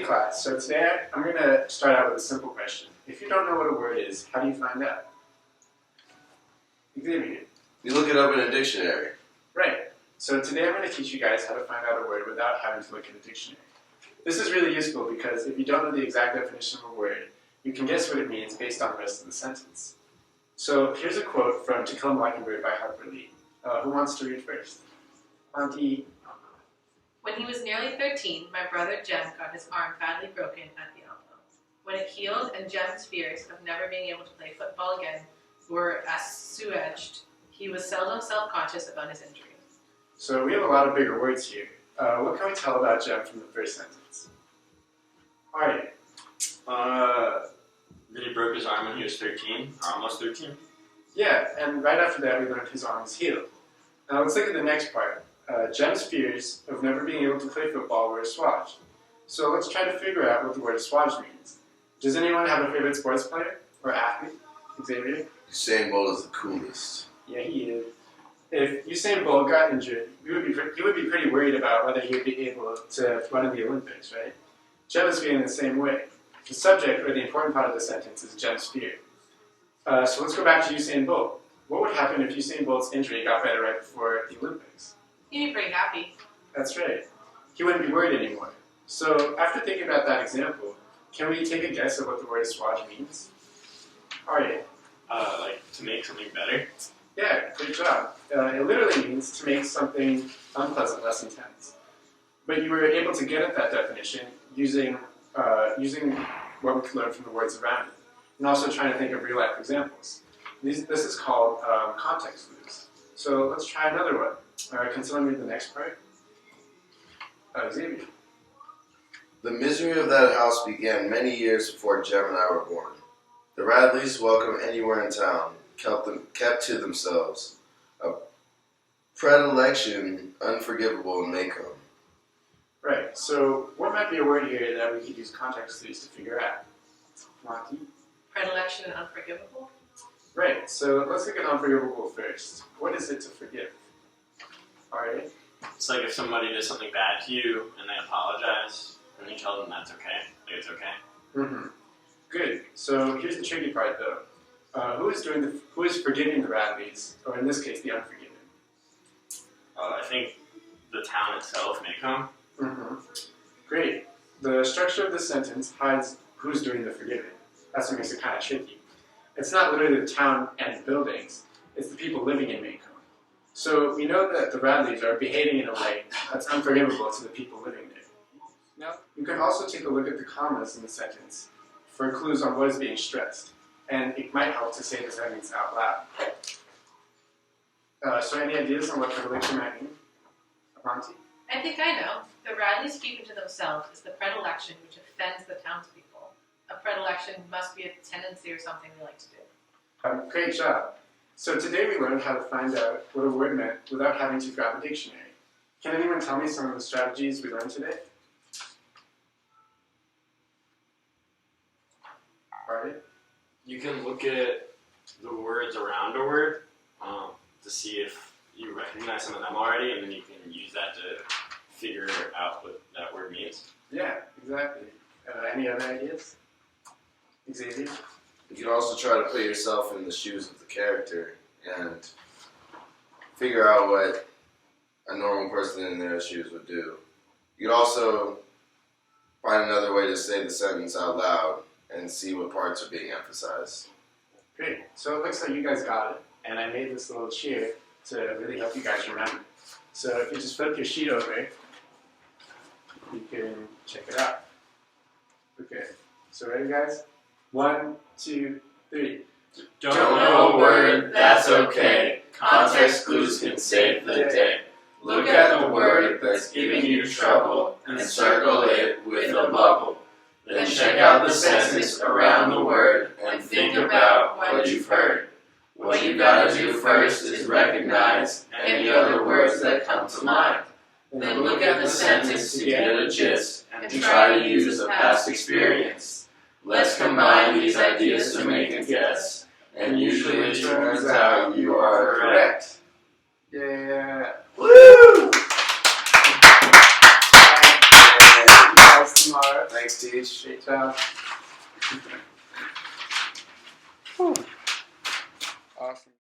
class. So today I'm going to start out with a simple question. If you don't know what a word is, how do you find out? Xavier. You look it up in a dictionary. Right. So today I'm going to teach you guys how to find out a word without having to look in a dictionary. This is really useful because if you don't know the exact definition of a word, you can guess what it means based on the rest of the sentence. So here's a quote from To Kill a Mockingbird by Harper Lee. Who wants to read first? Auntie. When he was nearly 13, my brother Jem got his arm badly broken at the elbow. When it healed and Jem's fears of never being able to play football again were assuaged, he was seldom self-conscious about his injury. So we have a lot of bigger words here. What can we tell about Jem from the first sentence? Alright. That he broke his arm when he was 13, or almost 13. Yeah, and right after that we learned his arm was healed. Now let's look at the next part. Jem's fears of never being able to play football were assuaged. So let's try to figure out what the word assuaged means. Does anyone have a favorite sports player or athlete? Xavier? Usain Bolt is the coolest. Yeah, he is. If Usain Bolt got injured, you would be pretty worried about whether he would be able to run in the Olympics, right? Jem is feeling the same way. The subject, or the important part of the sentence, is Jem's fear. So let's go back to Usain Bolt. What would happen if Usain Bolt's injury got better right before the Olympics? He'd be pretty happy. That's right. He wouldn't be worried anymore. So after thinking about that example, can we take a guess at what the word assuage means? Alright. Like to make something better. Yeah, great job. It literally means to make something unpleasant less intense. But you were able to get at that definition using what we could learn from the words around it, and also trying to think of real-life examples. This is called context clues. So let's try another one. Can someone read the next part? Xavier. The misery of that house began many years before Jem and I were born. The Radleys, welcome anywhere in town, kept to themselves. A predilection unforgivable in Macomb. Right, so what might be a word here that we could use context clues to figure out? Monty? Predilection and unforgivable? Right, so let's look at unforgivable first. What is it to forgive? Alright. It's like if somebody did something bad to you and they apologize, and you tell them that's okay, like it's okay. Mm-hmm. Good. So here's the tricky part, though. Who is forgiving the Radleys, or in this case, the unforgiven? I think the town itself may come. Mm-hmm. Great. The structure of this sentence hides who's doing the forgiving. That's what makes it kind of tricky. It's not literally the town and the buildings. It's the people living in Macomb. So we know that the Radleys are behaving in a way that's unforgivable to the people living there. Now, you can also take a look at the commas in the sentence for clues on what is being stressed. And it might help to say the sentence out loud. So any ideas on what predilection might mean? Avanti? I think I know. The Radleys keeping to themselves is the predilection which offends the townspeople. A predilection must be a tendency or something they like to do. Great job. So today we learned how to find out what a word meant without having to grab a dictionary. Can anyone tell me some of the strategies we learned today? Alright. You can look at the words around a word to see if you recognize some of them already, and then you can use that to figure out what that word means. Yeah, exactly. Any other ideas? Xavier? You can also try to put yourself in the shoes of the character and figure out what a normal person in their shoes would do. You could also find another way to say the sentence out loud and see what parts are being emphasized. Great. So it looks like you guys got it, and I made this little cheer to really help you guys remember. So if you just flip your sheet over, you can check it out. Okay. So ready, guys? 1, 2, 3. Don't know a word, that's okay. Context clues can save the day. Look at the word that's giving you trouble and circle it with a bubble. Then check out the sentence around the word and think about what you've heard. What you gotta do first is recognize any other words that come to mind. Then look at the sentence to get a gist and try to use a past experience. Let's combine these ideas to make a guess, and usually it turns out you are correct. Yeah. Woo! See you guys tomorrow. start. Thanks, Teach. Great job. Awesome.